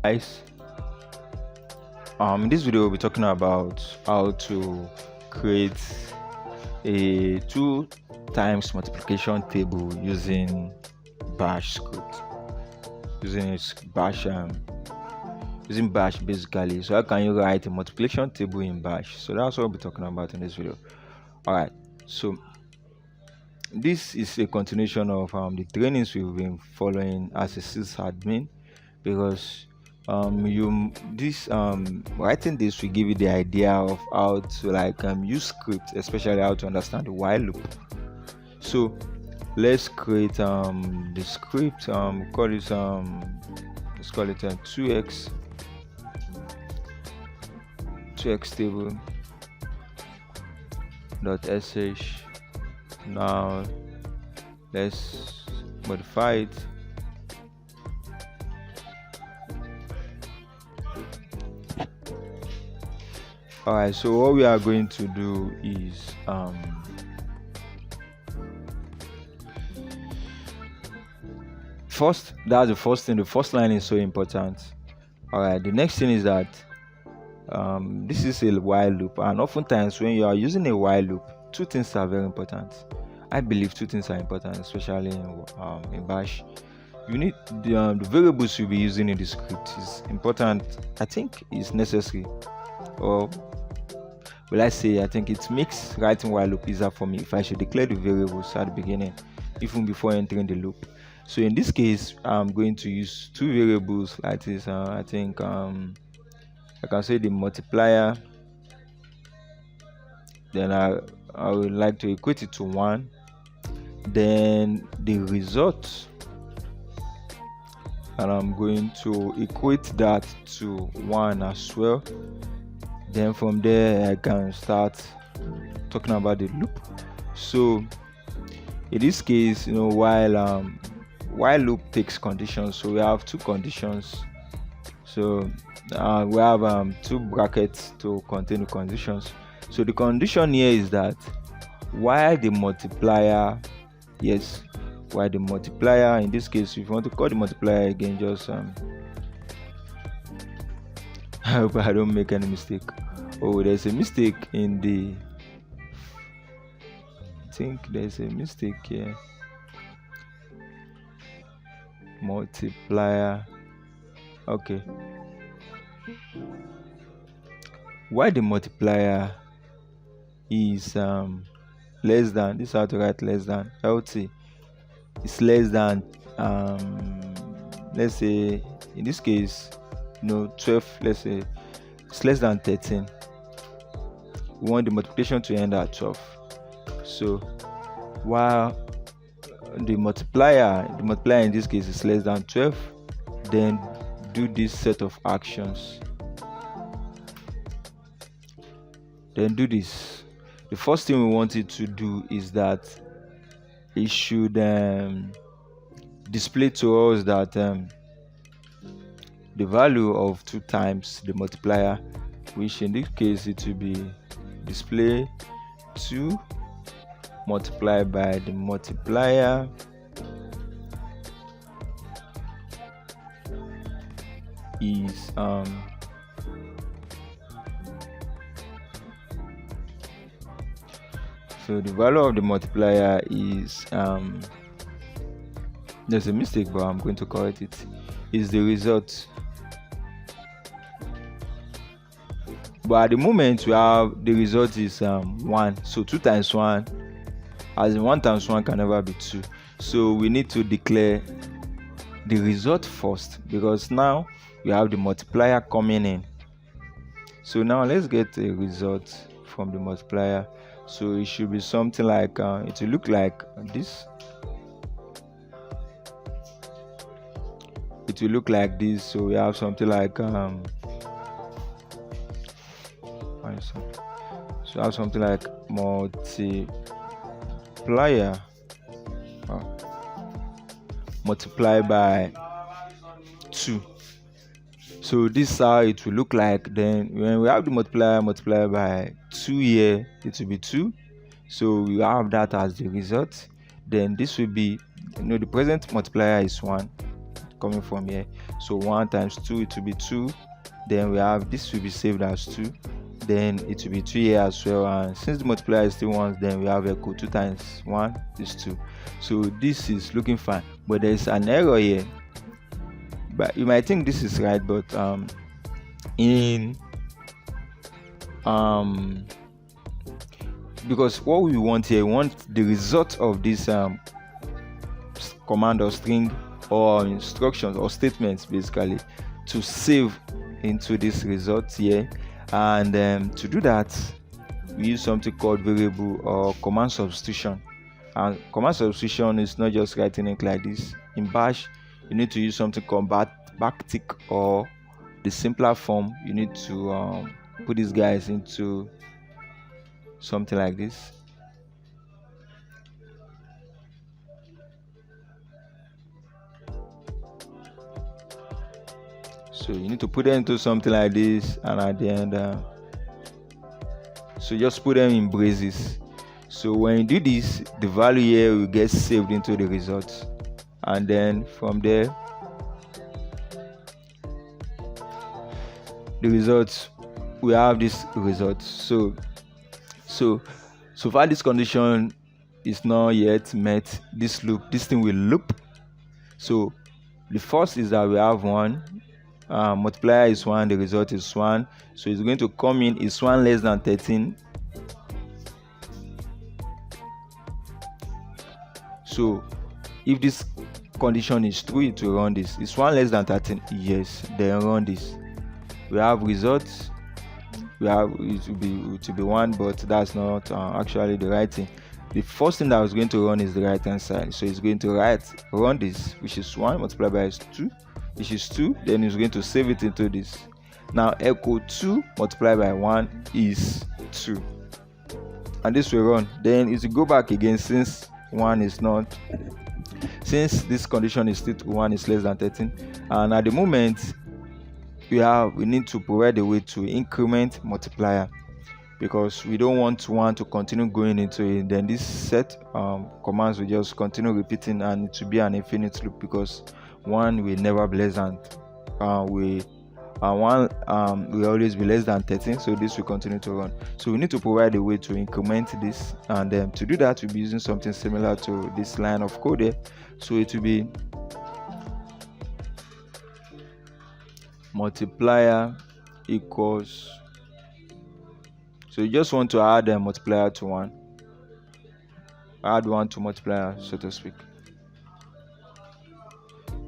Guys, in this video we'll be talking about how to create a 2 times multiplication table using bash script, using bash basically. So how can you write a multiplication table in bash? So that's what we'll be talking about in this video. All right, so this is a continuation of the trainings we've been following as a sysadmin, because writing this will give you the idea of how to use script, especially how to understand the while loop. So let's create the script. Let's call it 2x table .sh. Now let's modify it. Alright, so what we are going to do is first, that's the first thing. The first line is so important. Alright, the next thing is that this is a while loop, and oftentimes when you are using a while loop, 2 things are very important. I believe 2 things are important, especially in bash. You need the variables you'll be using in the script is important. I think it's necessary, or will I say, I think it makes writing while loop easier for me if I should declare the variables at the beginning, even before entering the loop. So in this case, I'm going to use 2 variables like this. I think I can say the multiplier, then I would like to equate it to 1, then the result, and I'm going to equate that to 1 as well. Then from there I can start talking about the loop. So in this case, while loop takes conditions, so we have 2 conditions. So we have 2 brackets to contain the conditions. So the condition here is that while the multiplier, in this case, if you want to call the multiplier again, just I hope I don't make any mistake. Oh, there's a mistake in the, I think there's a mistake here. Multiplier, okay. Why the multiplier is less than, this is how to write less than, LT is less than let's say in this case 12, let's say it's less than 13. We want the multiplication to end at 12. So while the multiplier in this case is less than 12, then do this set of actions. Then do this. The first thing we want it to do is that it should display to us that the value of 2 times the multiplier, which in this case it will be display 2 multiplied by the multiplier is so the value of the multiplier is there's a mistake, but I'm going to correct it, is the result. But at the moment we have the result is 1. So 2 times 1, as in 1 times 1 can never be 2. So we need to declare the result first, because now we have the multiplier coming in. So now let's get a result from the multiplier. So it should be something like it will look like this. It will look like this. So we have something like so I have something like multiplier multiply by 2. So this is how it will look like. Then when we have the multiplier multiplied by 2 here, it will be 2. So we have that as the result. Then this will be, the present multiplier is 1. coming from here. So 1 times 2, it will be 2. Then we have this will be saved as 2. Then it will be 2 here as well, and since the multiplier is still 1, then we have equal 2 times 1 is 2. So this is looking fine, but there is an error here. But you might think this is right, but because what we want here, we want the result of this command or string or instructions or statements basically to save into this result here. And to do that, we use something called variable or command substitution. And command substitution is not just writing it like this. In bash, you need to use something called backtick, or the simpler form, you need to put these guys into something like this. So you need to put them into something like this, and at the end so just put them in braces. So when you do this, the value here will get saved into the results, and then from there the results, we have this result. So far this condition is not yet met. This thing will loop. So the first is that we have 1, multiplier is 1, the result is 1, so it's going to come in, is 1 less than 13. So if this condition is true, it will run this. Is 1 less than 13? Yes, then run this. We have results, we have it will be 1, but that's not actually the right thing. The first thing that was going to run is the right hand side, so it's going to run this, which is 1 multiplied by 2, which is 2. Then it's going to save it into this. Now echo 2 multiplied by 1 is 2, and this will run. Then it will go back again, since this condition is still 1 is less than 13, and at the moment we need to provide a way to increment multiplier, because we don't want 1 to continue going into it. Then this set commands will just continue repeating, and it will be an infinite loop, because 1 will never be less than 1 will always be less than 13. So this will continue to run. So we need to provide a way to increment this, and to do that we'll be using something similar to this line of code here. So it will be multiplier equals, so you just want to add a multiplier to 1, add 1 to multiplier, so to speak.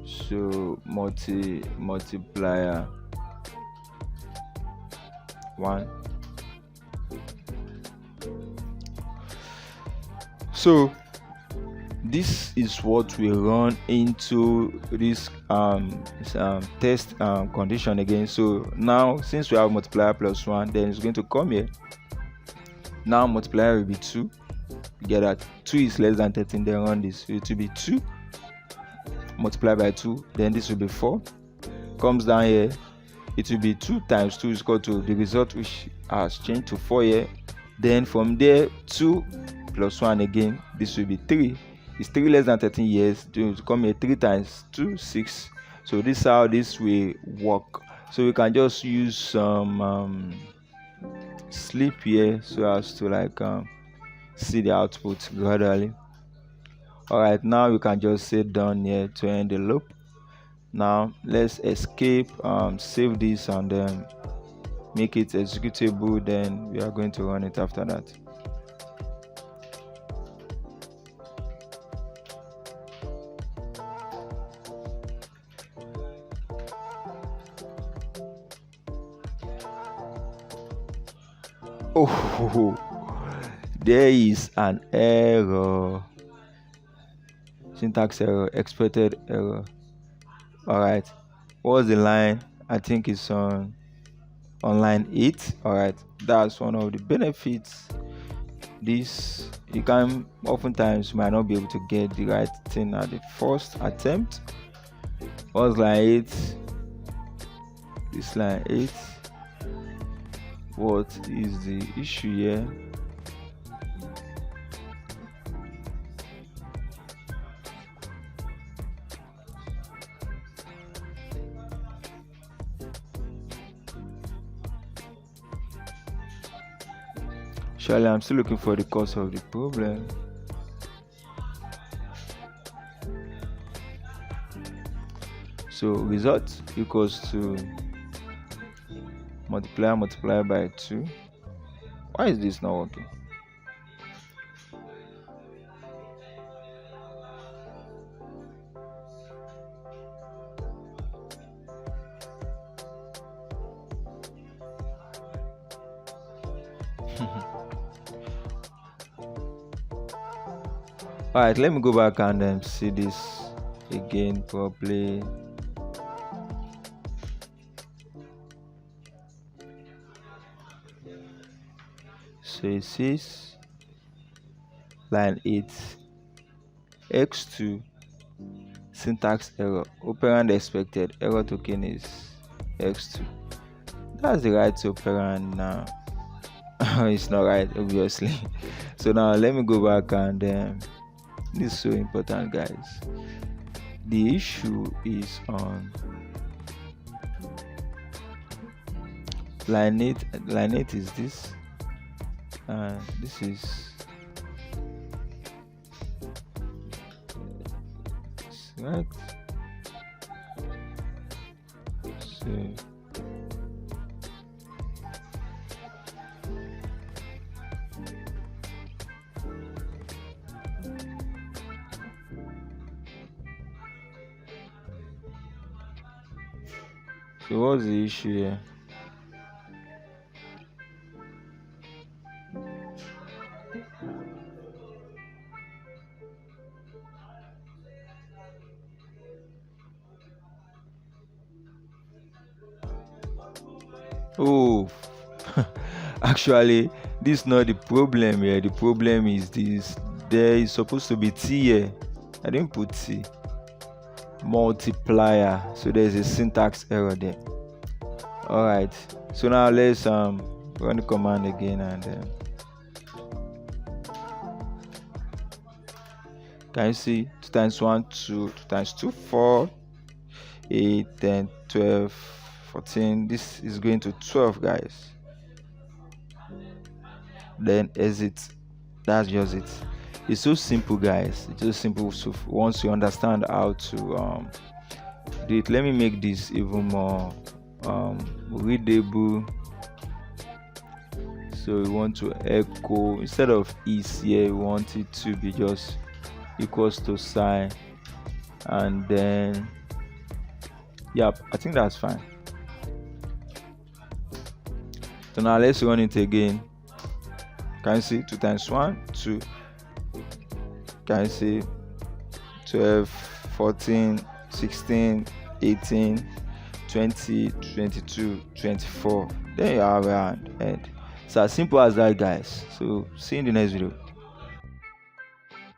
So multiplier 1. So this is what we run into this test condition again. So now since we have multiplier plus 1, then it's going to come here. Now multiplier will be 2. You get that 2 is less than 13, then run this. So it will be 2 multiplied by 2, then this will be 4. Comes down here, it will be 2 times 2 is equal to the result, which has changed to 4 here. Then from there 2 plus 1 again, this will be 3. Is 3 less than 13? Yes. To come here, 3 times 2, 6. So this is how this will work. So we can just use some sleep here, so as to see the output gradually. Alright, now we can just say done here to end the loop. Now let's escape, save this, and then make it executable. Then we are going to run it after that. Oh, there is an error. Syntax error, expected error. Alright, what's the line? I think it's on line 8. Alright, that's one of the benefits. This, you can oftentimes might not be able to get the right thing at the first attempt. What's line 8? This line 8. What is the issue here? Surely I'm still looking for the cause of the problem. So result equals to multiply by 2. Why is this not working? Alright, let me go back and see this again properly. So it says line 8 x2 syntax error, operand expected, error token is x2. That's the right operand now. It's not right, obviously. So now let me go back and this is so important, guys. The issue is on line 8. Line 8 is this, and this is right. So what's the issue here? Oh, actually, this is not the problem here. The problem is this. There is supposed to be T here. I didn't put T. Multiplier. So there's a syntax error there. Alright. So now let's run the command again and can you see 2 times 1 2, 2 times 2 4, 8 10 12 14. This is going to 12, guys. Then exit. That's just it. It's so simple, guys. It's so simple. So once you understand how to do it, let me make this even more readable. So we want to echo, instead of is here, we want it to be just equals to sign, and then yep, I think that's fine. So now let's run it again. Can you see 2 times 1 2? Can you see 12 14 16 18 20 22 24? Then you have an end. It's as simple as that, guys. So see you in the next video.